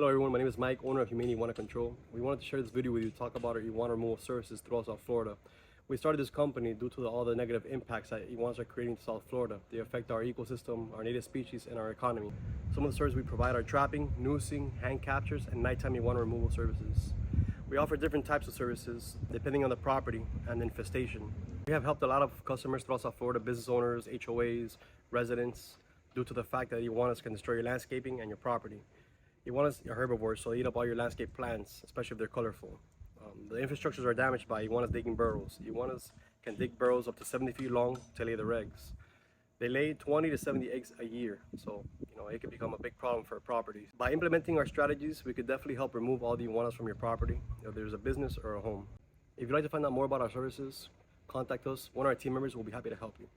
everyone, my name is Mike, owner of Humane Iguana Control. We wanted to share this video with you to talk about our iguana removal services throughout South Florida. We started this company due to all the negative impacts that iguanas are creating to South Florida. They affect our ecosystem, our native species, and our economy. Some of the services we provide are trapping, noosing, hand captures, and nighttime iguana removal services. We offer different types of services depending on the property and infestation. We have helped a lot of customers throughout South Florida, business owners, HOAs, residents, due to the fact that iguanas can destroy your landscaping and your property. Iguanas are herbivores, so they eat up all your landscape plants, especially if they're colorful. The infrastructures are damaged by iguanas digging burrows. Iguanas can dig burrows up to 70 feet long to lay their eggs. They lay 20 to 70 eggs a year, so it can become a big problem for properties. By implementing our strategies, we could definitely help remove all the iguanas from your property, if there's a business or a home. If you'd like to find out more about our services, contact us. One of our team members will be happy to help you.